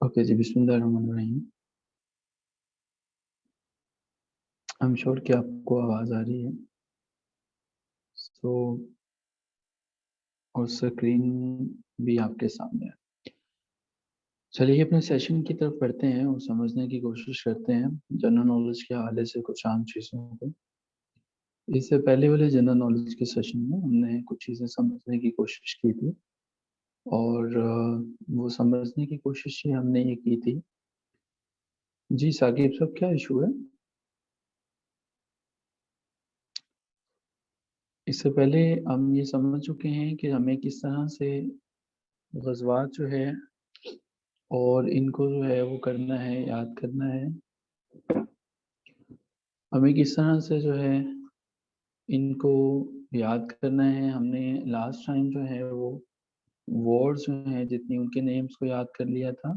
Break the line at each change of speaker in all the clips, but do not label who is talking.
Okay जी, बिस्मिल्लाहिर्रहमानिर्रहीम। I am sure कि आपको आवाज़ आ रही है। सो और स्क्रीन भी आपके सामने है। चलिए अपने सेशन की तरफ बढ़ते हैं और समझने की कोशिश करते हैं जनरल नॉलेज के हवाले से कुछ आम चीज़ों को। इससे पहले वाले जनरल नॉलेज के सेशन में हमने कुछ चीज़ें समझने की कोशिश की थी और वो समझने की कोशिश ही हमने ये की थी। जी साकिब साहब, क्या इशू है? इससे पहले हम ये समझ चुके हैं कि हमें किस तरह से ग़ज़वात जो है और इनको जो है वो करना है, याद करना है। हमें किस तरह से जो है इनको याद करना है। हमने लास्ट टाइम जो है वो वर्ड्स जो हैं जितनी उनके नेम्स को याद कर लिया था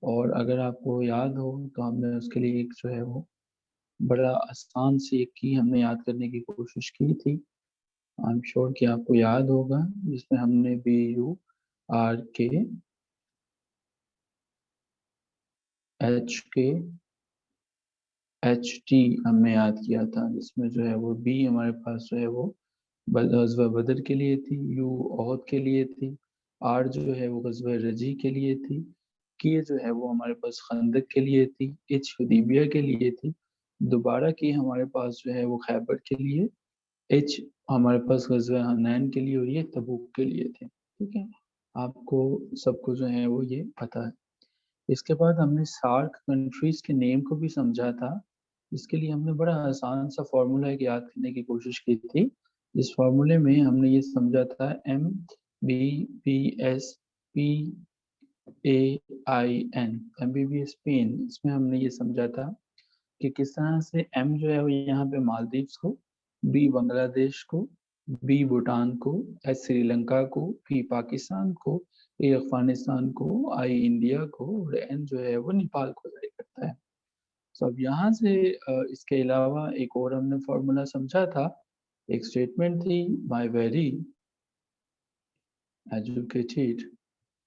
और अगर आपको याद हो तो हमने उसके लिए एक जो है वो बड़ा आसान सी एक की हमने याद करने की कोशिश की थी। आई एम श्योर कि आपको याद होगा, जिसमें हमने BURKHKHT हमने याद किया था, जिसमें जो है वो बी हमारे पास जो है वो ग़ज़वा बदर के लिए थी, यू ओहद के लिए थी, आर जो है वो ग़ज़वा रजी के लिए थी, के जो है वो हमारे पास खंदक के लिए थी, एच हुदैबिया के लिए थी, दोबारा की हमारे पास जो है वो खैबर के लिए, एच हमारे पास ग़ज़वा हनैन के लिए और ये तबूक के लिए थे। ठीक है, आपको सबको जो है वो ये पता है। इसके बाद हमने सार्क कंट्रीज़ के नेम को भी समझा था। इसके लिए हमने बड़ा आसान सा फ़ॉर्मूला एक याद करने की कोशिश की थी। इस फ़ॉर्मूले में हमने ये समझा था MBBS पेन। इसमें हमने ये समझा था कि किस तरह से एम जो है वो यहाँ पे मालदीव्स को, बी बांग्लादेश को, बी भूटान को, एच श्रीलंका को, पी पाकिस्तान को, ए अफ़गानिस्तान को, आई इंडिया को और एन जो है वो नेपाल को जारी करता है। तो अब यहाँ से इसके अलावा एक और हमने फ़ॉर्मूला समझा था। एक स्टेटमेंट थी, my very educated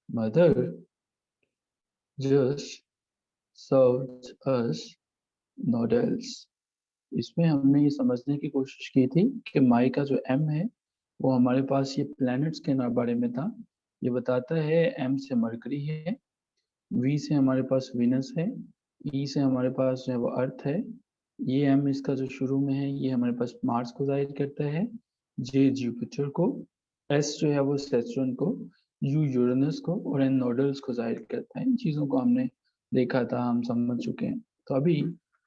mother just served us noodles. इसमें हमने ये समझने की कोशिश की थी कि माई का जो एम है वो हमारे पास ये प्लैनेट्स के बारे में था। ये बताता है एम से मरकरी है, वी से हमारे पास वीनस है, ई से हमारे पास जो है वो अर्थ है, ये एम इसका जो शुरू में है ये हमारे पास मार्स को जाहिर करता है, जे जुपिटर को, एस जो है वो सैटर्न को, यू यूरेनस को और एन नोडल्स को जाहिर करता है। इन चीज़ों को हमने देखा था, हम समझ चुके हैं। तो अभी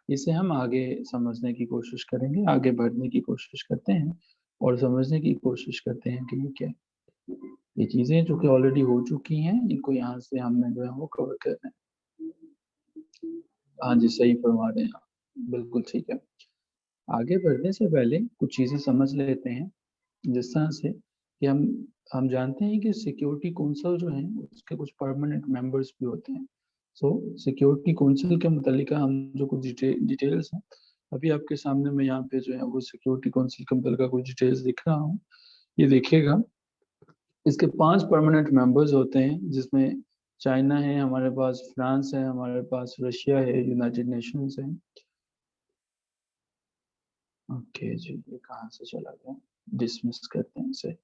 इसे हम आगे समझने की कोशिश करेंगे, आगे बढ़ने की कोशिश करते हैं और समझने की कोशिश करते हैं कि ये क्या है। ये चीज़ें जो कि ऑलरेडी हो चुकी हैं, इनको यहाँ से हमने जो है वो कवर करना है। हाँ जी, सही फरमा रहे हैं आप, बिल्कुल ठीक है। आगे बढ़ने से पहले कुछ चीज़ें समझ लेते हैं, जिस तरह से कि हम जानते हैं कि सिक्योरिटी काउंसिल जो है उसके कुछ परमानेंट मेंबर्स भी होते हैं। सो सिक्योरिटी काउंसिल के मुतालिक हम जो कुछ डिटेल्स हैं, अभी आपके सामने मैं यहाँ पे जो है वो सिक्योरिटी काउंसिल के मुतालिक कुछ डिटेल्स दिख रहा हूँ, ये देखिएगा। इसके 5 परमानेंट मेंबर्स होते हैं, जिसमें चाइना है हमारे पास, फ्रांस है हमारे पास, रशिया है, यूनाइटेड नेशंस है। ओके जी, ये कहाँ से चला गया? डिसमिस करते हैं इसे।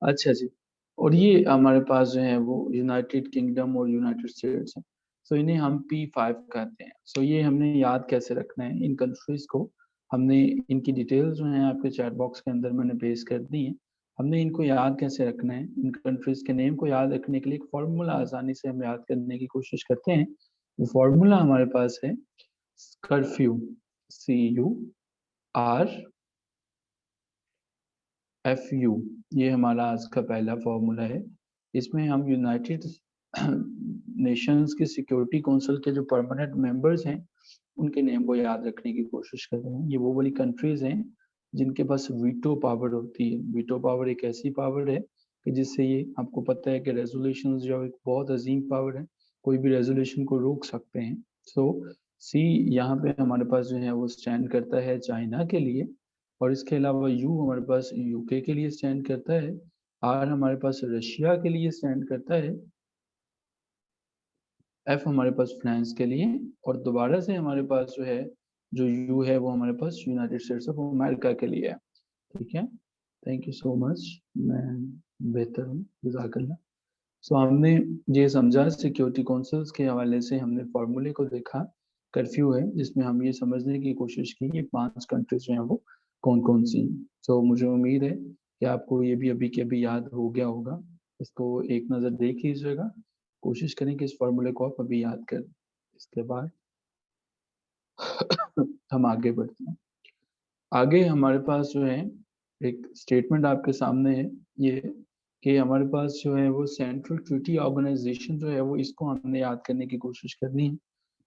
अच्छा जी, और ये हमारे पास जो है वो यूनाइटेड किंगडम और यूनाइटेड स्टेट्स हैं। सो इन्हें हम P5 कहते हैं। सो ये हमने याद कैसे रखना है इन कंट्रीज़ को, हमने इनकी डिटेल्स जो हैं आपके चैट बॉक्स के अंदर मैंने पेस्ट कर दी हैं। हमने इनको याद कैसे रखना है, इन कंट्रीज़ के नेम को याद रखने के लिए एक फ़ॉर्मूला आसानी से हम याद करने की कोशिश करते हैं। वो फ़ॉर्मूला हमारे पास है कर्फ्यू, CURFU। ये हमारा आज का पहला फॉर्मूला है। इसमें हम यूनाइटेड नेशंस के सिक्योरिटी काउंसिल के जो परमानेंट मेंबर्स हैं उनके नेम को याद रखने की कोशिश कर रहे हैं। ये वो वाली कंट्रीज हैं जिनके पास वीटो पावर होती है। वीटो पावर एक ऐसी पावर है कि जिससे, ये आपको पता है कि रेजोल्यूशन जो एक बहुत अजीम पावर है, कोई भी रेजोल्यूशन को रोक सकते हैं। सो सी यहाँ पे हमारे पास जो है वो स्टैंड करता है चाइना के लिए, और इसके अलावा यू हमारे पास यूके के लिए स्टैंड करता है, आर हमारे पास रशिया के लिए स्टैंड करता है, F हमारे पास फ्रांस के लिए, और दोबारा से हमारे पास जो है जो U है वो हमारे पास यूनाइटेड स्टेट्स ऑफ अमेरिका के लिए है। ठीक है, थैंक यू सो मच, मैं बेहतर हूँ, जज़ाकल्लाह। सो हमने ये समझा, सिक्योरिटी काउंसिल्स के हवाले से हमने फॉर्मूले को देखा, कर्फ्यू है जिसमें हम ये समझने की कोशिश की ये 5 कंट्रीज जो हैं वो कौन कौन सी। तो मुझे उम्मीद है कि आपको ये भी अभी के अभी याद हो गया होगा। इसको एक नज़र देख लीजिएगा, कोशिश करें कि इस फॉर्मूले को आप अभी याद करें। इसके बाद हम आगे बढ़ते हैं। आगे हमारे पास जो है एक स्टेटमेंट आपके सामने है, ये कि हमारे पास जो है वो सेंट्रल ट्रीटी ऑर्गेनाइजेशन जो है वो इसको हमने याद करने की कोशिश करनी है।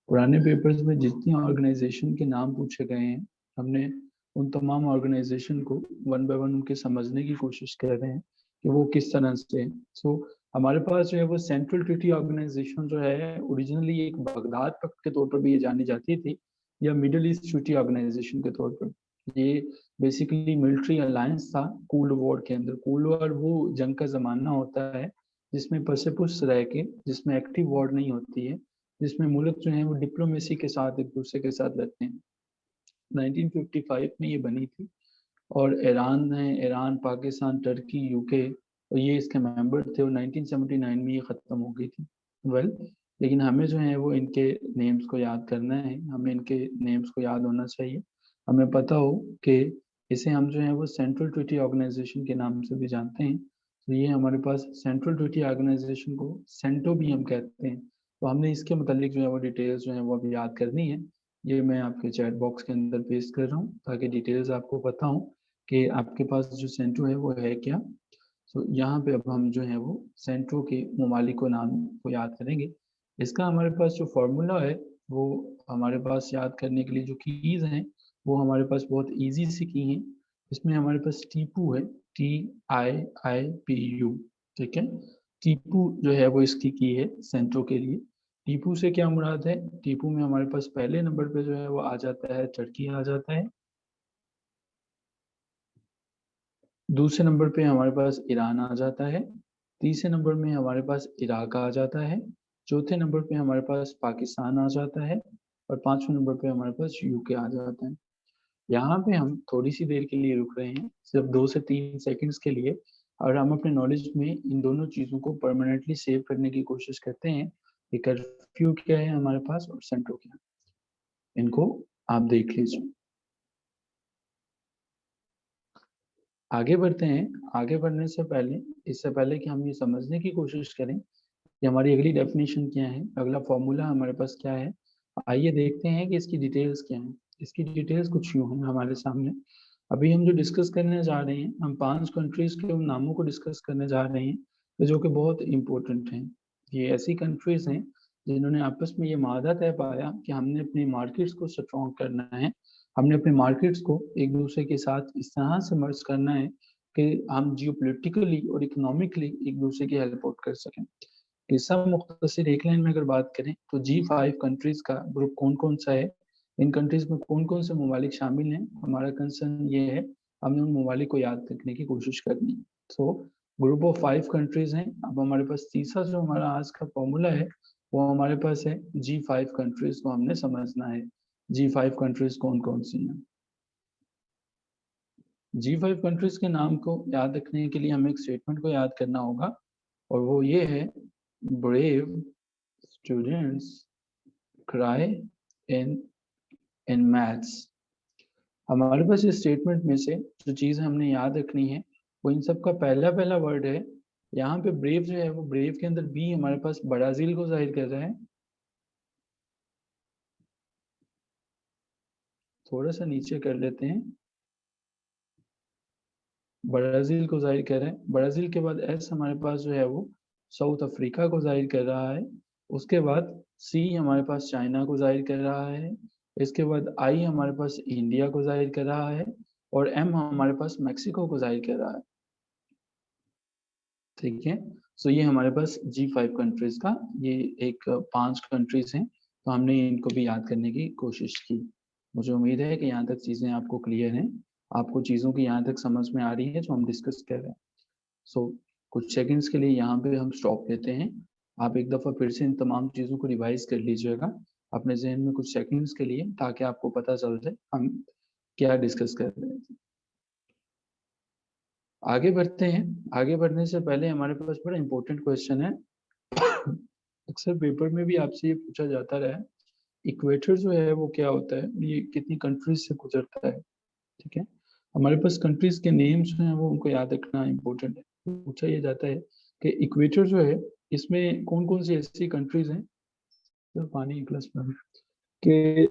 पुराने पेपर्स में जितनी ऑर्गेनाइजेशन के नाम पूछे गए हैं, हमने उन तमाम ऑर्गेनाइजेशन को वन बाय वन उनके समझने की कोशिश कर रहे हैं कि वो किस तरह से। सो हमारे पास जो है वो सेंट्रल ट्रीटी ऑर्गेनाइजेशन जो है ओरिजिनली एक बगदाद पक्ट के तौर पर भी ये जानी जाती थी, या मिडिल ईस्ट ट्रीटी ऑर्गेनाइजेशन के तौर पर। ये बेसिकली मिलिट्री अलायंस था कोल्ड वॉर के अंदर। कोल्ड वॉर वो जंग का जमाना होता है जिसमें पसेपुस रह के, जिसमें एक्टिव वॉर नहीं होती है, जिसमें मुल्क जो है वो डिप्लोमेसी के साथ एक दूसरे के साथ लड़ते हैं। 1955 में ये बनी थी, और ईरान है, ईरान, पाकिस्तान, टर्की, यूके, और ये इसके मेंबर थे, और 1979 में ये ख़त्म हो गई थी। वेल, लेकिन हमें जो है वो इनके नेम्स को याद करना है, हमें इनके नेम्स को याद होना चाहिए। हमें पता हो कि इसे हम जो है वो सेंट्रल ट्रीटी ऑर्गेनाइजेशन के नाम से भी जानते हैं। तो ये हमारे पास सेंट्रल ट्रीटी ऑर्गेनाइजेशन को सेंटो भी हम कहते हैं। तो हमने इसके मतलब जो है वो डिटेल्स जो है वो अभी याद करनी है। ये मैं आपके चैट बॉक्स के अंदर पेस्ट कर रहा हूँ ताकि डिटेल्स आपको पता हो कि आपके पास जो सेंटो है वो है क्या। तो यहाँ पे अब हम जो है वो सेंटो के ममालिक को नाम को याद करेंगे। इसका हमारे पास जो फार्मूला है वो हमारे पास याद करने के लिए जो कीज़ हैं वो हमारे पास बहुत इजी सी की हैं। इसमें हमारे पास टीपू है, TIIPU। ठीक है, टीपू जो है वो इसकी की है सेंटो के लिए। टीपू से क्या मुराद है? टीपू में हमारे पास पहले नंबर पे जो है वो आ जाता है टर्की आ जाता है, दूसरे नंबर पे हमारे पास ईरान आ जाता है, तीसरे नंबर में हमारे पास इराक आ जाता है, चौथे नंबर पे हमारे पास पाकिस्तान आ जाता है, और पांचवें नंबर पे हमारे पास यूके आ जाता है। यहाँ पे हम थोड़ी सी देर के लिए रुक रहे हैं, सिर्फ 2 से 3 सेकंड्स के लिए, और हम अपने नॉलेज में इन दोनों चीज़ों को परमानेंटली सेव करने की कोशिश करते हैं कि कर्फ्यू क्या है हमारे पास और सेंट्रो क्या है। इनको आप देख लीजिए। आगे बढ़ते हैं। आगे बढ़ने से पहले, इससे पहले कि हम ये समझने की कोशिश करें कि हमारी अगली डेफिनेशन क्या है, अगला फॉर्मूला हमारे पास क्या है, आइए देखते हैं कि इसकी डिटेल्स क्या हैं। इसकी डिटेल्स कुछ यूँ हैं हमारे सामने। अभी हम जो डिस्कस करने जा रहे हैं, हम 5 कंट्रीज़ के उन नामों को डिस्कस करने जा रहे हैं, तो जो कि बहुत इम्पोर्टेंट हैं। ये ऐसी कंट्रीज़ हैं जिन्होंने आपस में ये माहदा तय पाया कि हमने अपनी मार्केट्स को स्ट्रॉन्ग करना है, हमने अपने मार्केट्स को एक दूसरे के साथ इस तरह से मर्ज करना है कि हम जियोपॉलिटिकली और इकोनॉमिकली एक दूसरे की हेल्प आउट कर सकें। इसका मुख्तसर एक लाइन में अगर बात करें तो G5 कंट्रीज़ का ग्रुप कौन-कौन सा है, इन कंट्रीज़ में कौन-कौन से ममालिक शामिल हैं, हमारा कंसर्न ये है, हमने उन ममालिक को याद रखने की कोशिश करनी है। सो ग्रुप ऑफ 5 कंट्रीज़ हैं। अब हमारे पास तीसरा जो हमारा आज का फॉर्मूला है, वो हमारे पास है G5 कंट्रीज़ को हमने समझना है। G5 कंट्रीज़ कौन-कौन सी हैं? G5 कंट्रीज़ के नाम को याद रखने के लिए हमें एक स्टेटमेंट को याद करना होगा, और वो ये है, brave students cry in in maths. हमारे पास इस स्टेटमेंट में से जो चीज़ हमने याद रखनी है वो इन सब का पहला पहला वर्ड है। यहाँ पे ब्रेव जो है वो ब्रेव के अंदर बी हमारे पास ब्राज़ील को ज़ाहिर कर रहा है। थोड़ा सा नीचे कर लेते हैं, ब्राज़ील को ज़ाहिर कर रहे हैं। ब्राज़ील के बाद एस हमारे पास जो है वो साउथ अफ्रीका को ज़ाहिर कर रहा है। उसके बाद सी हमारे पास चाइना को ज़ाहिर कर रहा है। इसके बाद आई हमारे पास इंडिया को ज़ाहिर कर रहा है, और एम हमारे पास मेक्सिको को ज़ाहिर कर रहा है। ठीक है, सो ये हमारे पास G5 कंट्रीज़ का ये एक 5 कंट्रीज़ हैं, तो हमने इनको भी याद करने की कोशिश की। मुझे उम्मीद है कि यहाँ तक चीज़ें आपको क्लियर हैं, आपको चीज़ों की यहाँ तक समझ में आ रही है जो हम डिस्कस कर रहे हैं। सो कुछ सेकंड्स के लिए यहाँ पे हम स्टॉप लेते हैं, आप एक दफ़ा फिर से इन तमाम चीज़ों को रिवाइज़ कर लीजिएगा अपने ज़हन में कुछ सेकंड्स के लिए, ताकि आपको पता चल जाए हम क्या डिस्कस कर रहे थे। आगे बढ़ते हैं। आगे बढ़ने से पहले हमारे पास बड़ा इम्पोर्टेंट क्वेश्चन है। अक्सर पेपर में भी आपसे ये पूछा जाता रहा है, इक्वेटर जो है वो क्या होता है? ये कितनी कंट्रीज़ से गुज़रता है? ठीक है? हमारे पास कंट्रीज़ के नेम्स जो हैं वो उनको याद रखना इम्पोर्टेंट है। पूछा ये जाता है कि इक्वेटर जो है, इसमें कौन-कौन सी ऐसी कंट्रीज़ हैं, तो पानी एक गिलास पानी, कि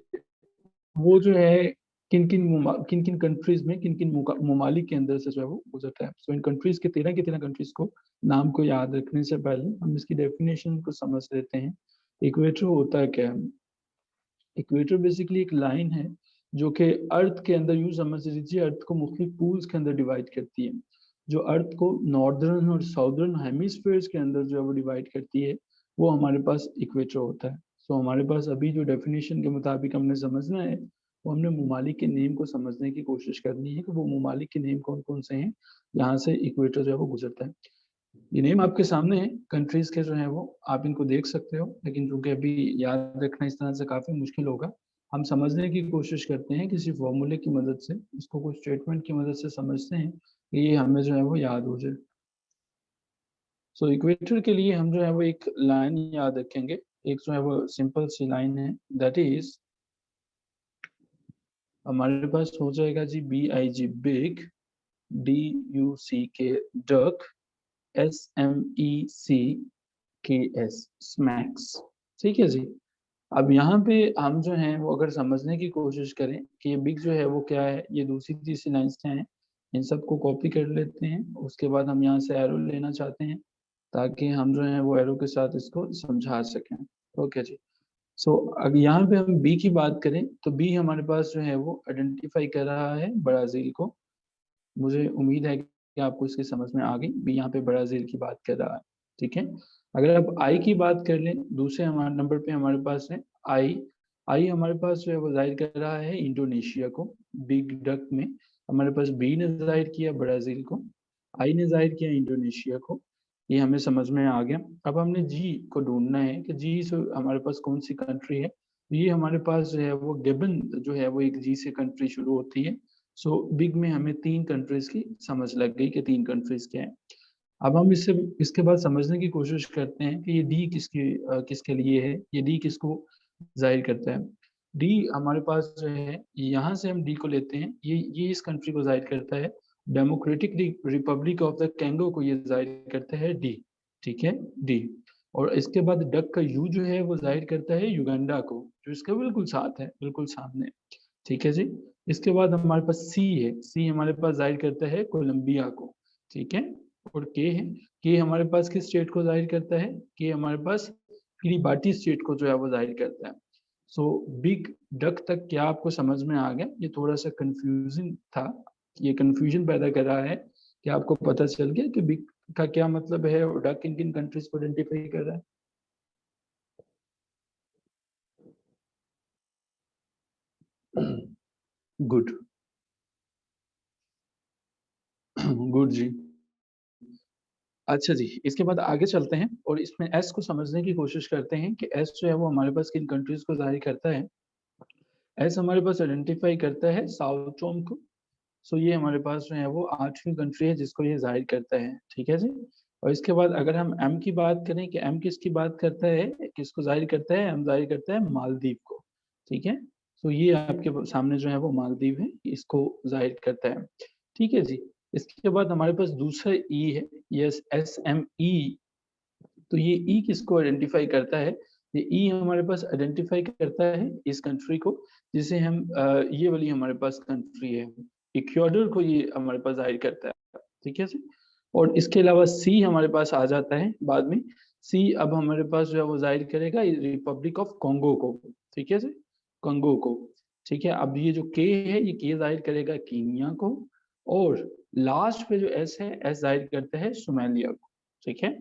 वो जो है किन-किन कंट्रीज़ में, किन-किन ममालिक के अंदर से जो है वो गुज़रता है। सो इन कंट्रीज़ के 13 के 13 कंट्रीज़ को नाम को याद रखने से पहले हम इसकी डेफ़िनेशन को समझ लेते हैं। इक्वेटर होता क्या है? इक्वेटर बेसिकली एक लाइन है जो कि अर्थ के अंदर, यूँ समझ लीजिए, अर्थ को मुख्तलिफ पूल्स के अंदर डिवाइड करती है। जो अर्थ को नॉर्दर्न और साउदर्न हेमिस्फीयर्स के अंदर जो है वो डिवाइड करती है, वो हमारे पास इक्वेटर होता है। सो हमारे पास अभी जो डेफिनेशन के मुताबिक हमने समझना है, वो हमने ममालिक के नेम को समझने की कोशिश करनी है कि वो ममालिक के नेम कौन-कौन से हैं, जहाँ से इक्वेटर जो है वो गुज़रता है। ये नेम आपके सामने है, कंट्रीज़ के जो हैं वो, आप इनको देख सकते हो, लेकिन चूँकि अभी याद रखना इस तरह से काफ़ी मुश्किल होगा, हम समझने की कोशिश करते हैं किसी फ़ॉर्मूले की मदद से, इसको कुछ स्टेटमेंट की मदद से समझते हैं, कि ये हमें जो है वो याद हो जाए। सो इक्वेटर के लिए हम जो है वो एक लाइन याद रखेंगे, एक जो है वो सिंपल सी लाइन है, दैट इज़ हमारे पास हो जाएगा जी BIG big, DUCK duck, SMECKS smacks. ठीक है जी? अब यहाँ पे हम जो हैं वो अगर समझने की कोशिश करें कि ये बिग जो है वो क्या है, ये दूसरी तीसरी लाइन्स क्या हैं, इन सबको कॉपी कर लेते हैं। उसके बाद हम यहाँ से एरो लेना चाहते हैं, ताकि हम जो है वो एरो के साथ इसको समझा सकें। ओके जी। सो अब यहाँ पे हम बी की बात करें, तो बी हमारे पास जो है वो आइडेंटिफ़ाई कर रहा है ब्राज़ील को। मुझे उम्मीद है कि आपको इसकी समझ में आ गई, बी यहाँ पे ब्राज़ील की बात कर रहा है, ठीक है? अगर आप आई की बात कर लें, दूसरे हमारे नंबर पे हमारे पास है आई। आई हमारे पास जो है वो ज़ाहिर कर रहा है इंडोनेशिया को, बिग डक में। हमारे पास बी ने ज़ाहिर किया ब्राज़ील को, आई ने ज़ाहिर किया इंडोनेशिया को, ये हमें समझ में आ गया। अब हमने जी को ढूँढना है कि जी से हमारे पास कौन-सी कंट्री है। ये हमारे पास जो है वो गिबन जो है वो एक जी से कंट्री शुरू होती है। सो बिग में हमें 3 कंट्रीज़ की समझ लग गई कि 3 कंट्रीज़ क्या हैं। अब हम इससे इसके बाद समझने की कोशिश करते हैं कि ये डी किसके लिए है, ये डी किसको ज़ाहिर करता है। डी हमारे पास जो है, यहाँ से हम डी को लेते हैं, ये इस कंट्री को ज़ाहिर करता है, डेमोक्रेटिक रिपब्लिक ऑफ द कैंगो को ये ज़ाहिर करता है डी, ठीक है? डी। और इसके बाद डक का यू जो है वो ज़ाहिर करता है युगांडा को, जो इसके बिल्कुल साथ है, बिल्कुल सामने। ठीक है जी? इसके बाद हमारे पास सी है, सी हमारे पास ज़ाहिर करता है कोलंबिया को, ठीक है? और के है, के हमारे पास किस स्टेट को ज़ाहिर करता है? के हमारे पास किरिबाटी स्टेट को जो है वो ज़ाहिर करता है। सो बिग डक तक क्या आपको समझ में आ गया? ये थोड़ा-सा कन्फ्यूज़िंग था, ये कन्फ्यूज़न पैदा कर रहा है, क्या आपको पता चल गया कि बिग का क्या मतलब है और डक किन-किन कंट्रीज़ को आइडेंटिफ़ाई कर रहा है? गुड, गुड जी। अच्छा जी, इसके बाद आगे चलते हैं और इसमें एस को समझने की कोशिश करते हैं कि एस जो है वो हमारे पास किन कंट्रीज़ को ज़ाहिर करता है। एस हमारे पास आइडेंटिफ़ाई करता है साओ टोम को। सो ये हमारे पास जो है वो 8वीं कंट्री है जिसको ये ज़ाहिर करता है, ठीक है जी? और इसके बाद अगर हम एम की बात करें कि एम किसकी बात करता है, किसको ज़ाहिर करता है? एम ज़ाहिर करता है मालदीव को, ठीक है? सो ये आपके सामने जो है वो मालदीव है, इसको ज़ाहिर करता है, ठीक है जी? इसके बाद हमारे पास दूसरा ई है, यस एसएमई। तो ये ई किसको आइडेंटिफ़ाई करता है? ये ई हमारे पास आइडेंटिफ़ाई करता है इस कंट्री को, जिसे हम ये वाली हमारे पास कंट्री है, इक्वाडोर को ये हमारे पास ज़ाहिर करता है, ठीक है जी? और इसके अलावा सी हमारे पास आ जाता है बाद में। सी अब हमारे पास जो है वो ज़ाहिर करेगा रिपब्लिक ऑफ कांगो को, ठीक है जी? कंगो को, ठीक है? अब ये जो के है, ये के ज़ाहिर करेगा कीनिया को, और लास्ट पे जो एस है, एस ज़ाहिर करता है सोमालिया को, ठीक है?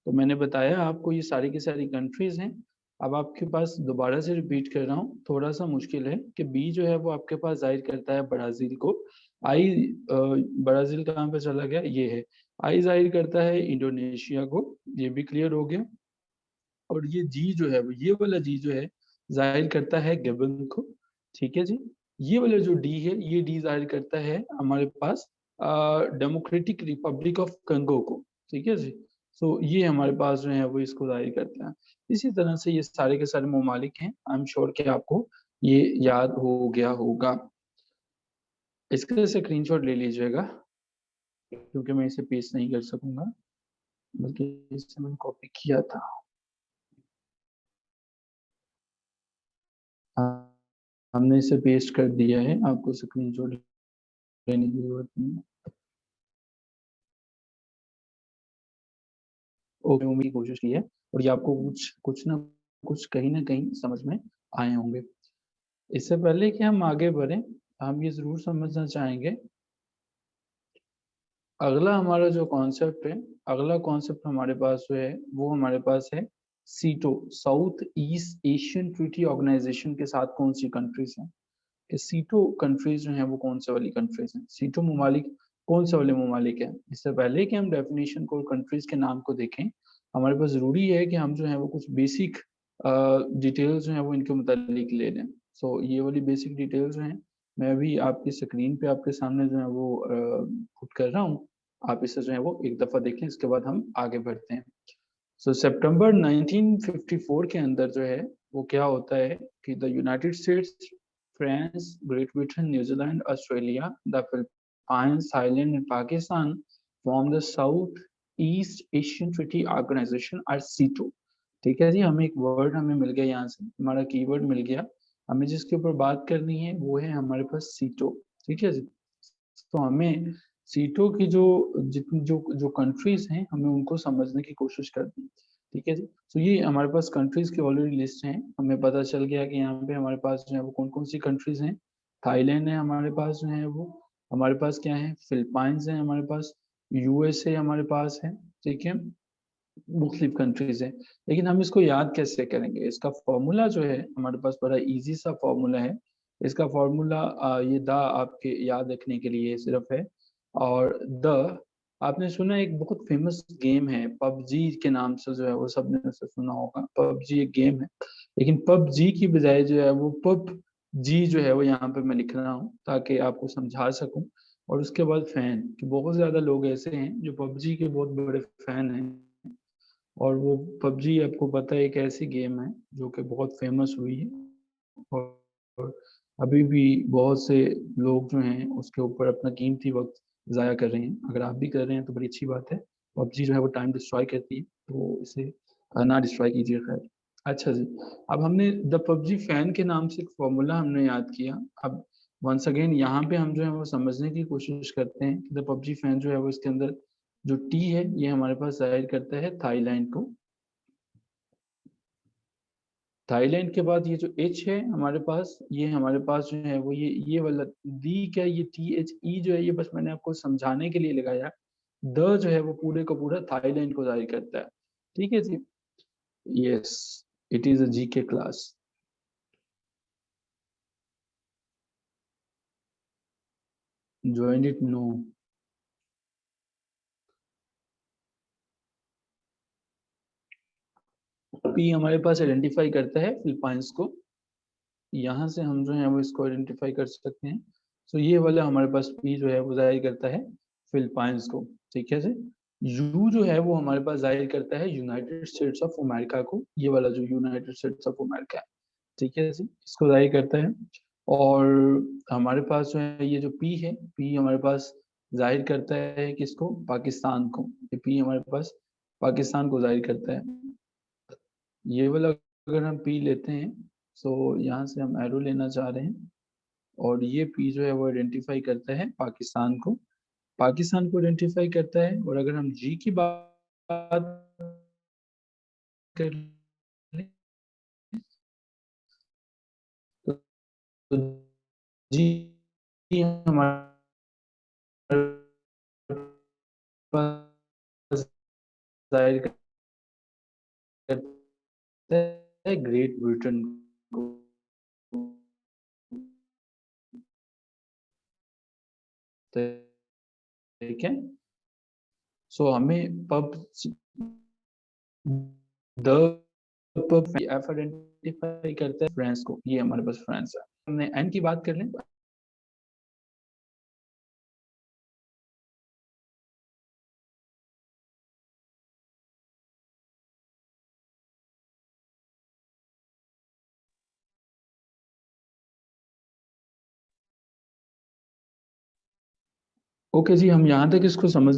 तो मैंने बताया आपको ये सारी की सारी कंट्रीज़ हैं। अब आपके पास दोबारा से रिपीट कर रहा हूँ, थोड़ा-सा मुश्किल है कि बी जो है वो आपके पास ज़ाहिर करता है ब्राज़ील को। आई ब्राज़ील कहाँ पे चला गया? ये है। आई ज़ाहिर करता है इंडोनेशिया को, ये भी क्लियर हो गया। और ये जी जो है वो, ये वाला जी जो है जाहिर करता है गबन को, ठीक है जी। ये वाला जो डी है, ये डी जाहिर करता है हमारे पास डेमोक्रेटिक रिपब्लिक ऑफ कंगो को, ठीक है जी। सो ये हमारे पास जो है वो इसको जाहिर करते हैं। इसी तरह से ये सारे के सारे ममालिक हैं। आई एम श्योर कि आपको ये याद हो गया होगा। इसका स्क्रीनशॉट ले लीजिएगा, क्योंकि मैं इसे पेस्ट नहीं कर सकूंगा, बल्कि इसे मैंने कॉपी किया था। हमने इसे पेस्ट कर दिया है, आपको स्क्रीनशॉट लेने की जरूरत नहीं है। ओके, उम्मीद की कोशिश की है, और ये आपको कुछ कुछ ना कुछ कहीं ना कहीं समझ में आए होंगे। इससे पहले कि हम आगे बढ़ें, हम ये जरूर समझना चाहेंगे, अगला हमारा जो कॉन्सेप्ट है, अगला कॉन्सेप्ट हमारे पास जो है वो हमारे पास है SEATO, South East Asian Treaty Organisation के साथ कौन सी कंट्रीज हैं। कि सीटो कंट्रीज जो हैं वो कौन से वाली कंट्रीज हैं, सीटो ममालिक कौन से वाले ममालिक हैं। इससे पहले कि हम डेफिनेशन को, कंट्रीज के नाम को देखें, हमारे पास जरूरी है कि हम जो है वो कुछ बेसिक डिटेल्स जो है वो इनके मुतालिक ले लें। सो ये वाली बेसिक डिटेल्स जो हैं, मैं अभी आपकी स्क्रीन पे आपके सामने जो है वो पुट कर रहा हूँ। आप इसे जो है वो एक दफा देखें, इसके बाद हम आगे बढ़ते हैं। सो सितंबर 1954 के अंदर जो है वो क्या होता है कि the United States, France, Great Britain, New Zealand, Australia, the Philippines, Thailand and Pakistan form the South East Asian Treaty Organisation or SEATO. ठीक है जी, हमें एक वर्ड हमें मिल गया, यहाँ से हमारा कीवर्ड मिल गया। हमें जिसके ऊपर बात करनी है वो है हमारे पास सीटो। ठीक है जी। तो हमें सीटों की जो जितनी जो जो कंट्रीज हैं, हमें उनको समझने की कोशिश करनी है। ठीक है जी। तो ये हमारे पास कंट्रीज की ऑलरेडी लिस्ट है। हमें पता चल गया कि यहाँ पे हमारे पास जो है वो कौन कौन सी कंट्रीज हैं। थाईलैंड है हमारे पास जो है वो, हमारे पास क्या है, फिलीपाइंस है हमारे पास, यूएसए हमारे पास है। ठीक है, मुख्तलिफ कंट्रीज है। लेकिन हम इसको याद कैसे करेंगे, इसका फॉर्मूला जो है हमारे पास बड़ा इजी सा फॉर्मूला है। इसका फॉर्मूला ये द आपके याद रखने के लिए सिर्फ है। और द, आपने सुना एक बहुत फेमस गेम है पबजी के नाम से, जो है वो सबने उसे सुना होगा। पबजी एक गेम है, लेकिन पबजी की बजाय जो है वो पब जी जो है वो यहाँ पे मैं लिख रहा हूँ ताकि आपको समझा सकूं। और उसके बाद फैन, कि बहुत ज्यादा लोग ऐसे हैं जो पबजी के बहुत बड़े फैन हैं। और वो पबजी आपको पता है एक ऐसी गेम है जो कि बहुत फेमस हुई है, और अभी भी बहुत से लोग जो हैं उसके ऊपर अपना कीमती वक्त ज़ाया कर रहे हैं। अगर आप भी कर रहे हैं तो बड़ी अच्छी बात है। पबजी जो है वो टाइम डिस्ट्रॉय करती है, तो इसे ना डिस्ट्रॉय कीजिए। खैर, अच्छा जी, अब हमने द पबजी फैन के नाम से एक फॉर्मूला हमने याद किया। अब वंस अगेन यहाँ पे हम जो है वो समझने की कोशिश करते हैं कि द पबजी फैन जो है वो, इसके अंदर जो टी है ये हमारे पास जाहिर करता है थाईलैंड को। थाईलैंड के बाद ये जो एच है हमारे पास, ये हमारे पास जो है वो ये वाला दी, क्या ये टी एच ई जो है, ये बस मैंने आपको समझाने के लिए लगाया। द जो है वो पूरे का पूरा थाईलैंड को जाहिर करता है। ठीक है जी। Yes, it is a G K class. Joint it, no. पी हमारे पास आइडेंटिफाई करता है फिलीपाइंस को। यहाँ से हम जो है वो इसको आइडेंटिफाई कर सकते हैं। तो ये वाला हमारे पास पी जो है वो जाहिर करता है फिलीपाइंस को। ठीक है जी। यू जो है वो हमारे पास जाहिर करता है यूनाइटेड स्टेट्स ऑफ अमेरिका को। ये वाला जो यूनाइटेड स्टेट्स ऑफ अमेरिका है, ठीक है जी, इसको जाहिर करता है। और हमारे पास जो है ये जो पी है, पी हमारे पास जाहिर करता है किसको, पाकिस्तान को। ये पी हमारे पास पाकिस्तान को जाहिर करता है। ये वाला अगर हम पी लेते हैं, तो यहाँ से हम एरो लेना चाह रहे हैं, और ये पी जो है वो आइडेंटिफाई करता है पाकिस्तान को, पाकिस्तान को आइडेंटिफाई करता है। और अगर हम जी की बात कर लें, तो जी हमारे पास जाहिर करता है ग्रेट ब्रिटेन को। ठीक है। सो हमें पब द एफ आइडेंटिफाई करता है फ्रांस को, ये हमारे पास फ्रांस है। हमने एन की बात कर लें। ओके जी, हम यहाँ तक इसको समझ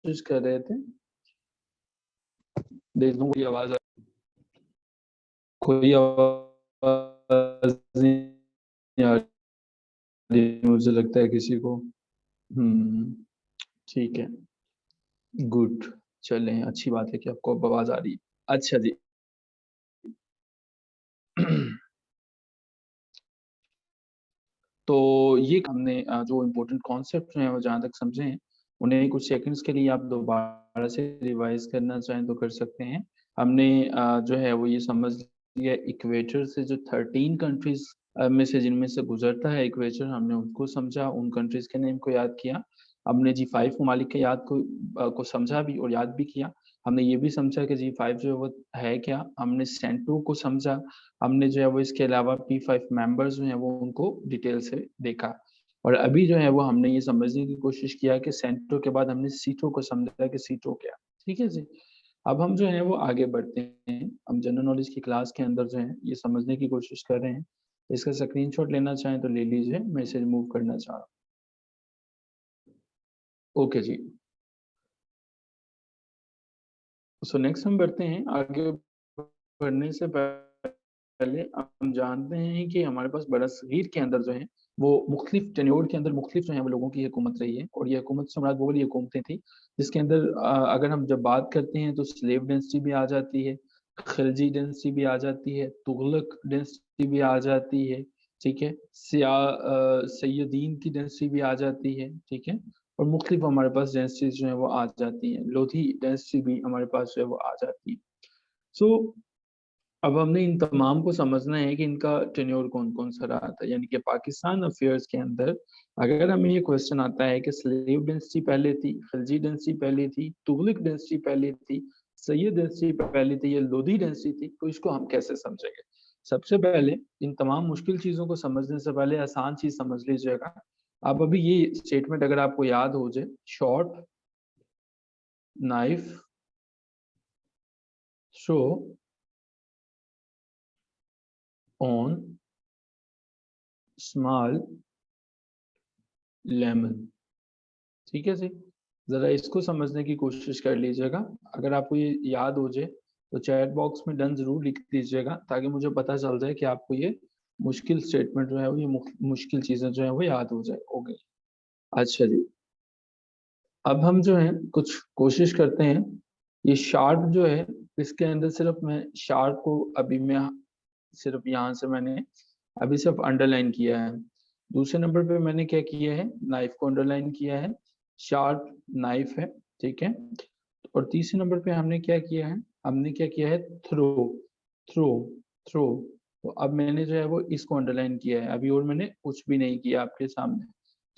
कोशिश कर रहे थे। देख लूँ कोई आवाज, कोई आवाज नहीं आ रही, मुझे लगता है किसी को। ठीक है, गुड, चलें, अच्छी बात है कि आपको अब आवाज आ रही है। अच्छा जी। तो ये हमने जो इम्पोर्टेंट कॉन्सेप्ट हैं वो जहाँ तक समझे हैं, उन्हें कुछ सेकंड्स के लिए आप दोबारा से रिवाइज करना चाहें तो कर सकते हैं। हमने जो है वो ये समझ लिया, इक्वेटर से जो 13 कंट्रीज में से जिनमें से गुजरता है इक्वेटर, हमने उनको समझा, उन कंट्रीज के नेम को याद किया। हमने G5 ममालिक के याद को समझा भी और याद भी किया। हमने ये भी समझा कि G5 जो है वो है क्या, हमने सेंटो को समझा, हमने जो है वो इसके अलावा P5 मेंबर्स जो हैं वो उनको डिटेल से देखा। और अभी जो है वो हमने ये समझने की कोशिश किया कि सेंटो के बाद हमने सीटो को समझा कि सीटो क्या। ठीक है जी। अब हम जो है वो आगे बढ़ते हैं, हम जनरल नॉलेज की क्लास के अंदर जो है ये समझने की कोशिश कर रहे हैं। इसका स्क्रीनशॉट लेना चाहें तो ले लीजिए, मैं इसे रिमूव करना चाह रहा हूँ। ओके जी। सो नेक्स्ट हम बढ़ते हैं, आगे बढ़ने से पहले हम जानते हैं कि हमारे पास बरसगीर के अंदर जो है वो मुख्तलिफ टेन्योर के अंदर मुख्तलिफ जो है वो लोगों की हुकूमत रही है, और ये हुकूमत से मुराद वो वाली हुकूमतें थी जिसके अंदर अगर हम जब बात करते हैं तो स्लेव डेंसिटी भी आ जाती है, खिलजी डेंसिटी भी आ जाती है, तुगलक डेंसिटी भी आ जाती है, ठीक है, सैयदीन की डेंसिटी भी आ जाती है, ठीक है, और मुख्तलिफ हमारे पास डेंसिटीज जो है वो आ जाती हैं, लोधी डेंसिटी भी हमारे पास जो है वो आ जाती है। सो अब हमने इन तमाम को समझना है कि इनका टेन्योर कौन कौन सा रहा था, यानी कि पाकिस्तान अफेयर्स के अंदर अगर हमें ये क्वेश्चन आता है कि स्लेव डेंसिटी पहले थी, खिलजी डेंसिटी पहले थी, तुगलक डेंसिटी पहले थी, सैयद डेंसिटी पहले थी, या लोधी डेंसिटी थी, तो इसको हम कैसे समझेंगे। सबसे पहले इन तमाम मुश्किल चीजों को समझने से पहले आसान चीज समझ लीजिएगा। अब अभी ये स्टेटमेंट अगर आपको याद हो जाए, short knife show on small lemon, ठीक है जी। जरा इसको समझने की कोशिश कर लीजिएगा। अगर आपको ये याद हो जाए तो चैट बॉक्स में डन जरूर लिख दीजिएगा, ताकि मुझे पता चल जाए कि आपको ये मुश्किल स्टेटमेंट जो है वो ये मुश्किल चीजें जो है वो याद हो जाए। ओके, अच्छा जी। अब हम जो है कुछ कोशिश करते हैं, ये शार्प जो है इसके अंदर सिर्फ मैं शार्प को अभी मैं सिर्फ यहाँ से मैंने अभी सिर्फ अंडरलाइन किया है। दूसरे नंबर पे मैंने क्या किया है, नाइफ को अंडरलाइन किया है, शार्प नाइफ है, ठीक है। और तीसरे नंबर पे हमने क्या किया है, हमने क्या किया है, थ्रो, थ्रो, थ्रो। तो अब मैंने जो है वो इसको अंडरलाइन किया है अभी, और मैंने कुछ भी नहीं किया आपके सामने,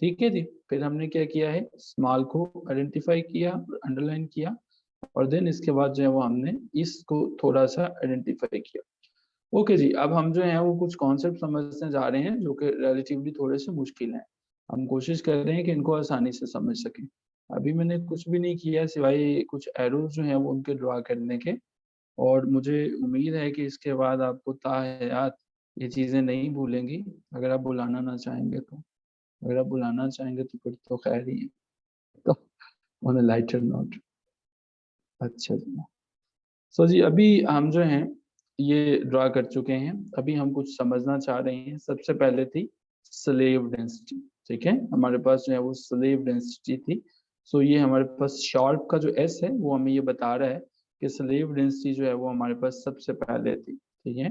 ठीक है जी। फिर हमने क्या किया है, स्मॉल को आइडेंटिफाई किया, अंडरलाइन किया, और देन इसके बाद जो है वो हमने इसको थोड़ा सा आइडेंटिफाई किया। ओके जी। अब हम जो है वो कुछ कॉन्सेप्ट समझने जा रहे हैं जो कि रिलेटिवली थोड़े से मुश्किल हैं। हम कोशिश कर रहे हैं कि इनको आसानी से समझ सकें। अभी मैंने कुछ भी नहीं किया सिवाय कुछ एरोज जो हैं वो उनके ड्रा करने के, और मुझे उम्मीद है कि इसके बाद आपको ताहयात ये चीज़ें नहीं भूलेंगी। अगर आप बुलाना ना चाहेंगे तो, अगर आप बुलाना चाहेंगे तो फिर तो खैर ही है। तो ऑन अ लाइटर नोट। अच्छा जी। सो जी, अभी हम जो हैं ये ड्रा कर चुके हैं, अभी हम कुछ समझना चाह रहे हैं। सबसे पहले थी स्लेव डेंसिटी, ठीक है, हमारे पास जो है वो स्लेव डेंसिटी थी। सो ये हमारे पास शार्प का जो एस है वो हमें ये बता रहा है कि स्लेव डेंसिटी जो है वो हमारे पास सबसे पहले थी, ठीक है।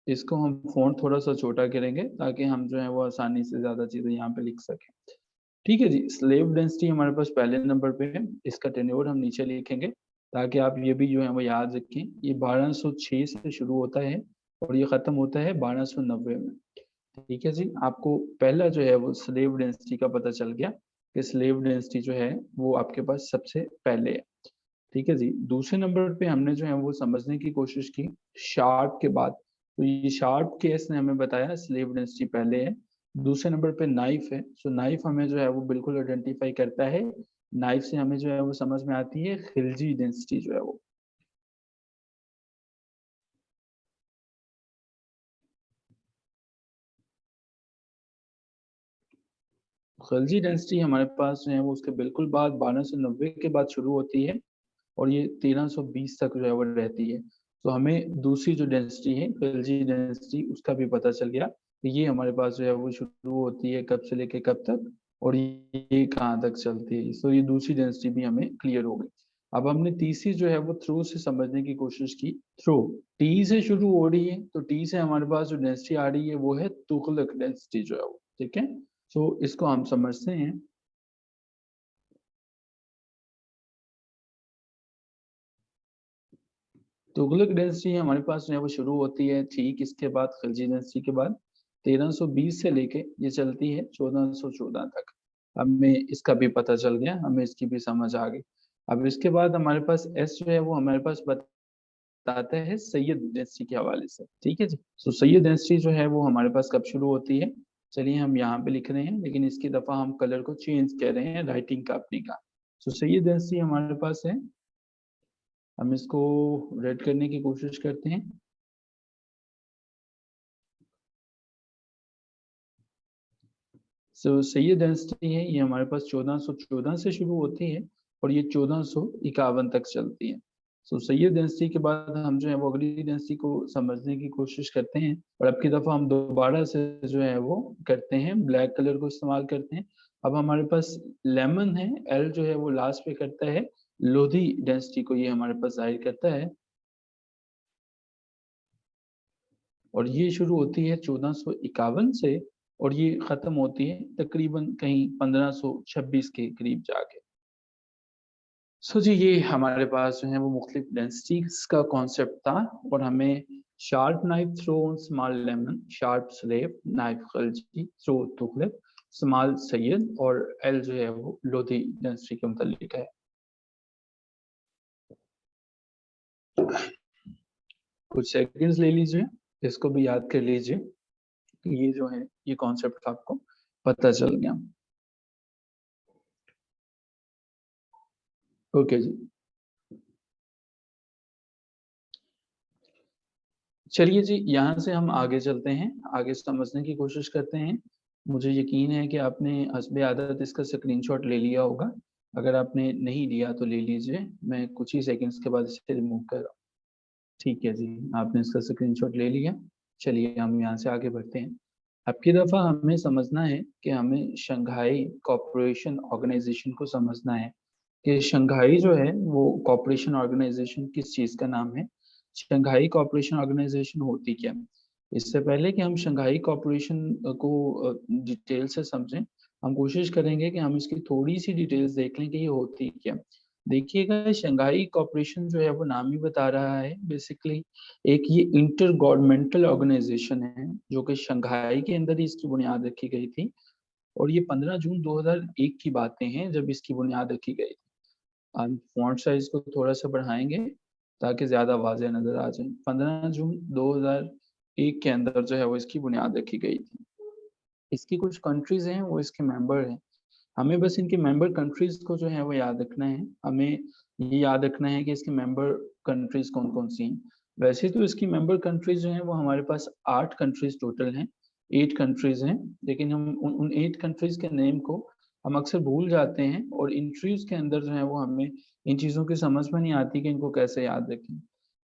इसको हम फ़ॉन्ट थोड़ा सा छोटा करेंगे ताकि हम जो है वो आसानी से ज़्यादा चीज़ें यहाँ पे लिख सकें। ठीक है जी, स्लेव डेंसिटी हमारे पास पहले नंबर पे है, इसका टेन्योर हम नीचे लिखेंगे ताकि आप ये भी जो है वो याद रखें। ये 1206 से शुरू होता है और ये ख़त्म होता है 1290 में। ठीक है जी, आपको पहला जो है वो स्लेव डेंसिटी का पता चल गया कि स्लेव डेंसिटी जो है वो आपके पास सबसे पहले है। ठीक है जी, दूसरे नंबर पे हमने जो है वो समझने की कोशिश की शार्प के बाद। तो ये शार्प केस ने हमें बताया स्लेव डेंसिटी पहले है। दूसरे नंबर पे नाइफ है, सो नाइफ हमें जो है वो बिल्कुल आइडेंटिफाई करता है। नाइफ से हमें जो है वो समझ में आती है खिलजी डेंसिटी जो है वो। खिलजी डेंसिटी हमारे पास जो है वो उसके बिल्कुल बाद 1290 के बाद शुरू होती है और ये 1320 तक जो है वो रहती है। तो हमें दूसरी जो डेंसिटी है खिलजी डेंसिटी उसका भी पता चल गया कि ये हमारे पास जो है वो शुरू होती है कब से लेके कब तक और ये कहाँ तक चलती है। तो ये दूसरी डेंसिटी भी हमें क्लियर हो गई। अब हमने तीसरी जो है वो थ्रू से समझने की कोशिश की। थ्रू टी से शुरू हो रही है तो टी से हमारे पास जो डेंसिटी आ रही है वो है तुगलक डेंसिटी जो है वो। ठीक है, तो इसको हम समझते हैं। तुगलक डेंसिटी हमारे पास जो है वो शुरू होती है ठीक इसके बाद खिलजी डेंसिटी के बाद 1320 से लेके ये चलती है 1414 तक। हमें इसका भी पता चल गया, हमें इसकी भी समझ आ गई। अब इसके बाद हमारे पास एस जो है वो हमारे पास बताता है सैयद डेंसिटी के हवाले से। ठीक है जी, तो सैयद डेंसिटी जो है वो हमारे पास कब शुरू होती है। चलिए हम यहाँ पे लिख रहे हैं लेकिन इसकी दफा हम कलर को चेंज कर रहे हैं राइटिंग का अपनी का। तो सैयद डेंसिटी हमारे पास है, हम इसको रेड करने की कोशिश करते हैं। सैयद डेंसिटी है ये हमारे पास 1414 से शुरू होती है और ये 1451 तक चलती है। सैयद डेंसिटी के बाद हम जो है वो अगली डेंसिटी को समझने की कोशिश करते हैं और अब की दफा हम दोबारा से जो है वो करते हैं ब्लैक कलर को इस्तेमाल करते हैं। अब हमारे पास लेमन है, एल जो है वो लास्ट पे करता है लोधी डेंसिटी को, ये हमारे पास जाहिर करता है और ये शुरू होती है 1451 से और ये खत्म होती है तकरीबन कहीं 1526 के करीब जाके। जी, ये हमारे पास जो है वो मुख्तलिफ डेंसिटीज का कॉन्सेप्ट था और हमें sharp knife throw small lemon, sharp slave knife Khalji throw Tughlaq, small Sayyid और एल जो है वो लोधी डेंसिटी के मुतालिक है। कुछ सेकंड्स ले लीजिए, इसको भी याद कर लीजिए कि ये जो है ये कॉन्सेप्ट आपको पता चल गया। ओके जी, चलिए जी, यहाँ से हम आगे चलते हैं, आगे समझने की कोशिश करते हैं। मुझे यकीन है कि आपने हस्बे आदत इसका स्क्रीनशॉट ले लिया होगा। अगर आपने नहीं लिया तो ले लीजिए, मैं कुछ ही सेकंड्स के बाद इसे रिमूव कर रहा हूँ। ठीक है जी, आपने इसका स्क्रीनशॉट ले लिया। चलिए हम यहाँ से आगे बढ़ते हैं। अब की दफ़ा हमें समझना है कि हमें शंघाई कोऑपरेशन ऑर्गेनाइजेशन को समझना है कि शंघाई जो है वो कोऑपरेशन ऑर्गेनाइजेशन किस चीज़ का नाम है। शंघाई कोऑपरेशन ऑर्गेनाइजेशन होती क्या है? इससे पहले कि हम शंघाई कोऑपरेशन को डिटेल से समझें, हम कोशिश करेंगे कि हम इसकी थोड़ी-सी डिटेल्स देख लें कि ये होती क्या है। देखिएगा शंघाई कोऑपरेशन जो है वो नाम ही बता रहा है बेसिकली एक ये इंटर गवर्नमेंटल ऑर्गेनाइजेशन है जो कि शंघाई के अंदर ही इसकी बुनियाद रखी गई थी और ये 15 जून 2001 की बातें हैं जब इसकी बुनियाद रखी गई। हम फ़ॉन्ट साइज़ को थोड़ा-सा बढ़ाएँगे ताकि ज़्यादा वाज़ेह नज़र आ जाए। 15 जून 2001 के अंदर जो है वो इसकी बुनियाद रखी गई थी। इसकी कुछ कंट्रीज़ हैं वो इसके मेंबर हैं। हमें बस इनके मेंबर कंट्रीज़ को जो है वो याद रखना है। हमें ये याद रखना है कि इसकी मेंबर कंट्रीज़ कौन-कौन सी हैं। वैसे तो इसकी मेंबर कंट्रीज़ जो हैं वो हमारे पास 8 कंट्रीज़ टोटल हैं, 8 कंट्रीज़ हैं, लेकिन हम उन 8 कंट्रीज़ के नेम को हम अक्सर भूल जाते हैं और इंटरव्यूज़ के अंदर जो है वो हमें इन चीज़ों की समझ में नहीं आती कि इनको कैसे याद रखें।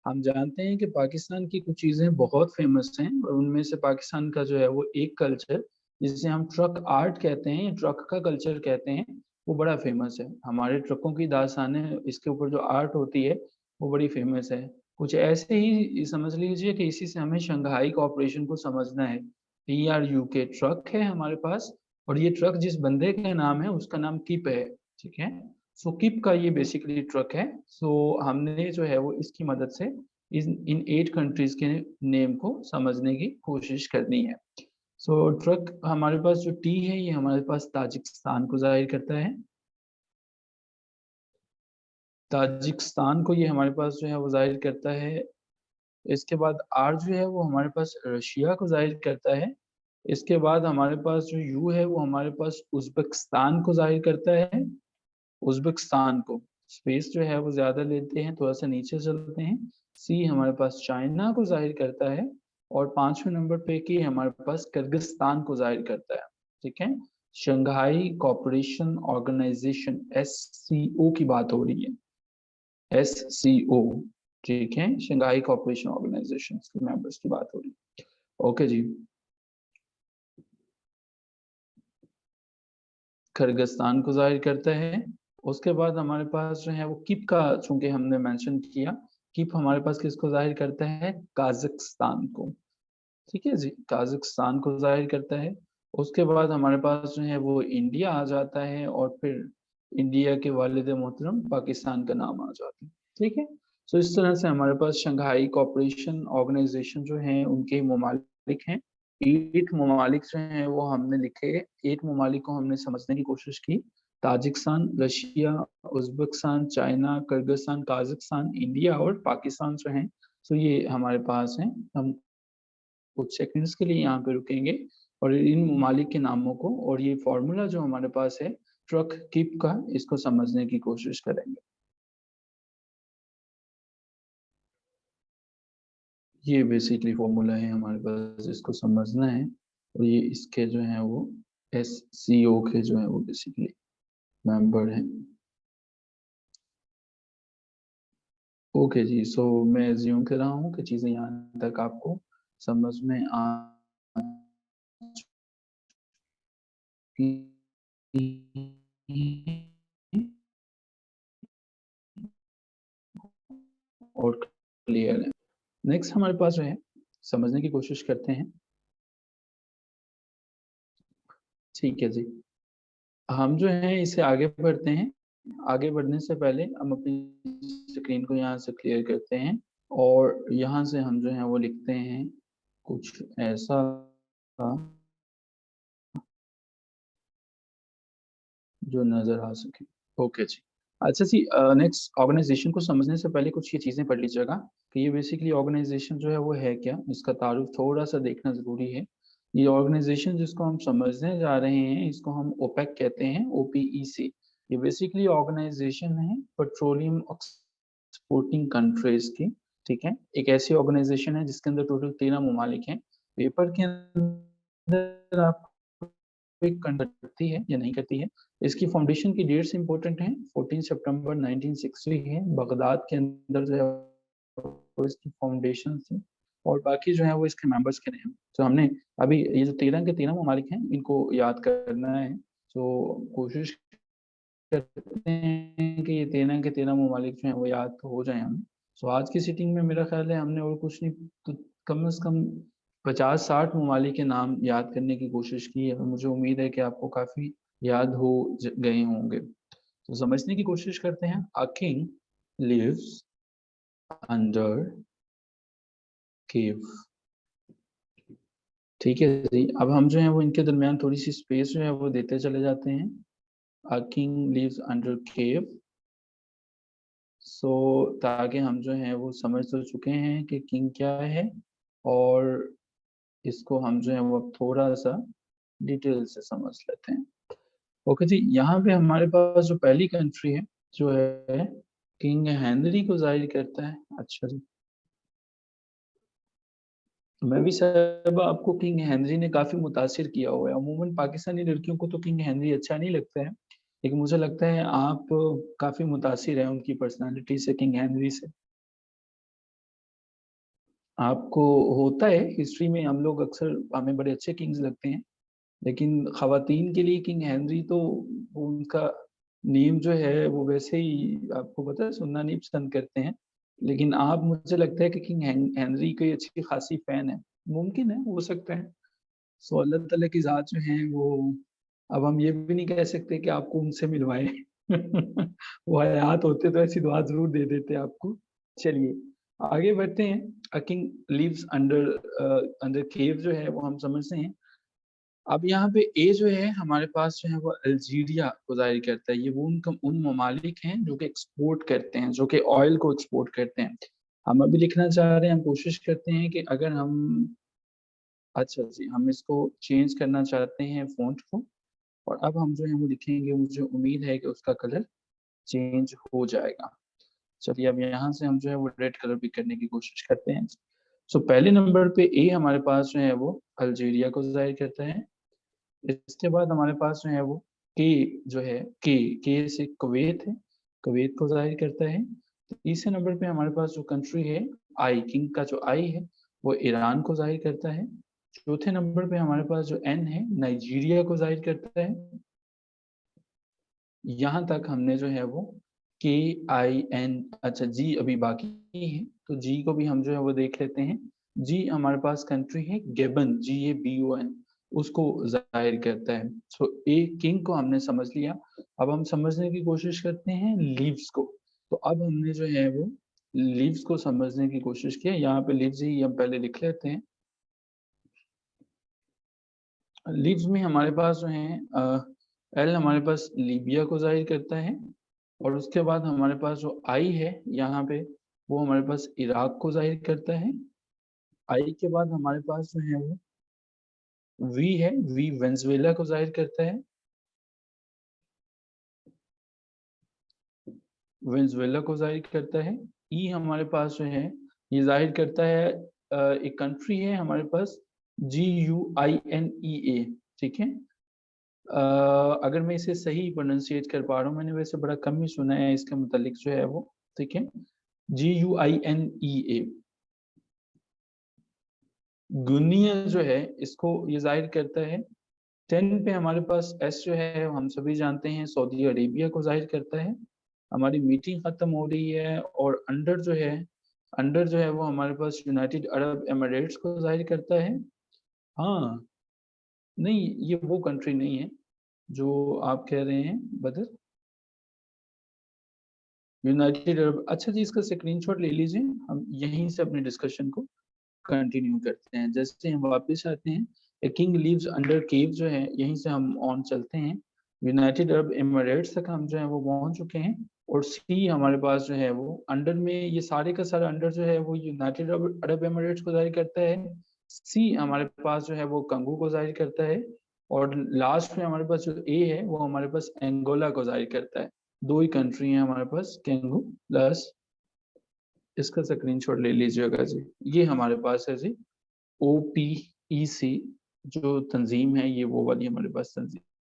हम जानते हैं कि पाकिस्तान की कुछ चीज़ें बहुत फ़ेमस हैं और उनमें से पाकिस्तान का जो है वो एक कल्चर जिसे हम ट्रक आर्ट कहते हैं, ट्रक का कल्चर कहते हैं, वो बड़ा फ़ेमस है। हमारे ट्रकों की दास्तानें इसके ऊपर जो आर्ट होती है, वो बड़ी फ़ेमस है। कुछ ऐसे ही समझ लीजिए कि इसी से हमें शंघाई कॉर्पोरेशन को समझना है। TRUK ट्रक है हमारे पास, और ये ट्रक जिस बंदे का नाम है उसका नाम किप है, ठीक है। सो किप का ये बेसिकली ट्रक है। सो हमने जो है वो इसकी मदद से इन 8 कंट्रीज के नेम को समझने की कोशिश करनी है। सो ट्रक हमारे पास जो टी है ये हमारे पास ताजिकिस्तान को जाहिर करता है। ताजिकिस्तान को ये हमारे पास जो है वो जाहिर करता है। इसके बाद आर जो है वो हमारे पास रशिया को जाहिर करता है। इसके बाद हमारे पास जो यू है वो हमारे पास उज़्बेकिस्तान को जाहिर करता है। उज़्बेकिस्तान को स्पेस जो है वो ज़्यादा लेते हैं, थोड़ा-सा नीचे चलते हैं। सी हमारे पास चाइना को ज़ाहिर करता है, और 5वें नंबर पे की हमारे पास किर्गिस्तान को ज़ाहिर करता है, ठीक है? शंघाई कोऑपरेशन ऑर्गेनाइज़ेशन SCO की बात हो रही है। SCO, ठीक है? शंघाई कोऑपरेशन ऑर्गेनाइज़ेशन के मेंबर्स की बात हो रही है। ओके जी। किर्गिस्तान को ज़ाहिर करता है। उसके बाद हमारे पास जो है वो किप का, चूँकि हमने मेंशन किया, किप हमारे पास किसको ज़ाहिर करता है? काज़ाख्स्तान को, ठीक है जी? काज़ाख्स्तान को ज़ाहिर करता है। उसके बाद हमारे पास जो है वो इंडिया आ जाता है, और फिर इंडिया के वालिद मोहतरम पाकिस्तान का नाम आ जाता है, ठीक है? सो इस तरह से हमारे पास शंघाई कोऑपरेशन ऑर्गेनाइज़ेशन जो हैं उनके ममालिक हैं। 8 ममालिक जो हैं वो हमने लिखे, 8 ममालिक को हमने समझने की कोशिश की। Tajikistan, Russia, Uzbekistan, China, Kyrgyzstan, Kazakhstan, India और पाकिस्तान जो हैं, सो ये हमारे पास हैं। हम कुछ सेकंड्स के लिए यहाँ पे रुकेंगे और इन ममालिक के नामों को और ये फ़ॉर्मूला जो हमारे पास है ट्रक कीप का, इसको समझने की कोशिश करेंगे। ये बेसिकली फ़ॉर्मूला है हमारे पास, इसको समझना है, और ये इसके जो हैं वो SCO के जो हैं वो बेसिकली मेंबर हैं। ओके जी, सो मैं अज़्यूम कर रहा हूँ कि चीज़ें यहाँ तक आपको समझ में आ चुकी और क्लियर है। नेक्स्ट हमारे पास जो है, समझने की कोशिश करते हैं। ठीक है जी। हम जो है इसे आगे बढ़ते हैं। आगे बढ़ने से पहले हम अपनी स्क्रीन को यहाँ से क्लियर करते हैं, और यहाँ से हम जो है वो लिखते हैं कुछ ऐसा जो नज़र आ सके। ओके जी। अच्छा जी, नेक्स्ट ऑर्गेनाइज़ेशन को समझने से पहले कुछ ये चीज़ें पढ़ लीजिएगा कि ये बेसिकली ऑर्गेनाइज़ेशन जो है वो है क्या? इसका तारुफ थोड़ा-सा देखना ज़रूरी है। ये ऑर्गेनाइज़ेशन जिसको हम समझने जा रहे हैं, इसको हम ओपेक कहते हैं, OPEC। ये बेसिकली ऑर्गेनाइज़ेशन है पेट्रोलियम एक्सपोर्टिंग कंट्रीज़ की, ठीक है? एक ऐसी ऑर्गेनाइज़ेशन है जिसके अंदर टोटल 13 ममालिक हैं। पेपर के अंदर आप कंडक्ट करती है या नहीं करती है। इसकी फाउंडेशन की डेट्स इम्पोर्टेंट हैं, 14 सितंबर 1960 है, बगदाद के अंदर जो है वो इसकी फाउंडेशन थी, और बाकी जो है वो इसके मेंबर्स के नेम। तो हमने अभी ये जो 13 के 13 ममालिक हैं, इनको याद करना है। तो कोशिश करते हैं कि ये 13 के 13 ममालिक जो हैं वो याद तो हो जाएँ हमें। सो आज की सिटिंग में मेरा ख़्याल है हमने और कुछ नहीं तो कम से कम 50-60 ममालिक के नाम याद करने की कोशिश की है, और मुझे उम्मीद है कि आपको काफ़ी याद हो गए होंगे। तो समझने की कोशिश करते हैं। अ किंग लिव्स अंडर केव, ठीक है जी। अब हम जो है वो इनके दरमियान थोड़ी-सी स्पेस जो है वो देते चले जाते हैं। अ किंग लिव्स अंडर केव, सो ताकि हम जो हैं वो समझ तो चुके हैं कि किंग क्या है, और इसको हम जो है वो अब थोड़ा-सा डिटेल से समझ लेते हैं। ओके जी, यहाँ पे हमारे पास जो पहली कंट्री है, जो है किंग हेनरी को ज़ाहिर करता है। अच्छा जी, मैं भी साहिबा आपको किंग हेनरी ने काफ़ी मुतासिर किया हुआ है। अमूमन पाकिस्तानी लड़कियों को तो किंग हेनरी अच्छा नहीं लगता है, लेकिन मुझे लगता है आप काफ़ी मुतासिर हैं उनकी पर्सनैलिटी से, किंग हेनरी से। आपको होता है हिस्ट्री में, हम लोग अक्सर हमें बड़े अच्छे किंग्स लगते हैं, लेकिन ख़वातीन के लिए किंग हेनरी तो उनका नेम जो है वो वैसे ही आपको पता है सुनना नहीं पसंद करते हैं। लेकिन आप, मुझे लगता है कि किंग हेनरी की अच्छी खासी फैन है। मुमकिन है, हो सकता है। सो अल्लाह ताला की ज़ात जो है वो, अब हम ये भी नहीं कह सकते कि आपको उनसे मिलवाएँ। वो हयात होते तो ऐसी दुआ ज़रूर दे देते आपको। चलिए, आगे बढ़ते हैं। A king lives under under cave जो है वो हम समझते हैं। अब यहाँ पे ए जो है हमारे पास जो है वो अल्जीरिया को ज़ाहिर करता है। ये वो उन ममालिक हैं जो कि एक्सपोर्ट करते हैं, जो कि ऑयल को एक्सपोर्ट करते हैं। हम अभी लिखना चाह रहे हैं, हम कोशिश करते हैं कि अगर हम, अच्छा जी, हम इसको चेंज करना चाहते हैं फ़ॉन्ट को, और अब हम जो है वो लिखेंगे, मुझे उम्मीद है कि उसका कलर चेंज हो जाएगा। चलिए, अब यहाँ से हम जो है वो रेड कलर भी करने की कोशिश करते हैं। सो पहले नंबर पे ए हमारे पास जो है वो अल्जीरिया को ज़ाहिर करता है। इसके बाद हमारे पास जो है वो के जो है के से कुवैत है, कुवैत को ज़ाहिर करता है। तीसरे नंबर पे हमारे पास जो कंट्री है, आई, किंग का जो आई है, वो ईरान को ज़ाहिर करता है। चौथे नंबर पे हमारे पास जो एन है, नाइजीरिया को ज़ाहिर करता है। यहाँ तक हमने जो है वो KIN, अच्छा जी अभी बाकी है, तो जी को भी हम जो है वो देख लेते हैं। जी हमारे पास कंट्री है गैबन, GABON, उसको ज़ाहिर करता है। सो ए किंग को हमने समझ लिया। अब हम समझने की कोशिश करते हैं लीव्स को। तो अब हमने जो है वो लीव्स को समझने की कोशिश की है। यहाँ पे लीव्स ही हम पहले लिख लेते हैं। लीव्स में हमारे पास जो है एल हमारे पास लीबिया को ज़ाहिर करता है, और उसके बाद हमारे पास जो आई है यहाँ पे, वो हमारे पास इराक को ज़ाहिर करता है। आई के बाद हमारे पास जो है वो वी है, वी वेनेज़ुएला को ज़ाहिर करता है। वेनेज़ुएला को ज़ाहिर करता है। ई हमारे पास जो है ये ज़ाहिर करता है, एक कंट्री है हमारे पास, GUINEA, ठीक है? अगर मैं इसे सही प्रोनंसिएट कर पा रहा हूँ, मैंने वैसे बड़ा कम ही सुना है इसके मुतालिक जो है वो, ठीक है? GUINEA। गुनिया जो है इसको ये ज़ाहिर करता है। 10 पे हमारे पास एस जो है हम सभी जानते हैं सऊदी अरेबिया को ज़ाहिर करता है। हमारी मीटिंग ख़त्म हो रही है, और अंडर जो है वो हमारे पास यूनाइटेड अरब एमिरेट्स को ज़ाहिर करता है। हाँ, नहीं, ये वो कंट्री नहीं है जो आप कह रहे हैं बदर। यूनाइटेड अरब, अच्छा जी, इसका स्क्रीनशॉट ले लीजिए, हम यहीं से अपने डिस्कशन को कंटिन्यू करते हैं। जैसे हम वापस आते हैं, a king lives under cave जो है, यहीं से हम ऑन चलते हैं। यूनाइटेड अरब एमिरेट्स तक हम जो है वो पहुँच चुके हैं, और सी हमारे पास जो है वो अंडर में, ये सारे का सारा अंडर जो है वो यूनाइटेड अरब अरब एमिरेट्स को ज़ाहिर करता है। सी हमारे पास जो है वो कंगो को ज़ाहिर करता है, और लास्ट में हमारे पास जो ए है वो हमारे पास एंगोला को ज़ाहिर करता है। 2 ही कंट्री हैं हमारे पास, केंगो प्लस, इसका स्क्रीनशॉट ले लीजिएगा जी। ये हमारे पास है जी, OPEC जो तंज़ीम है, ये वो वाली हमारे पास तंज़ीम।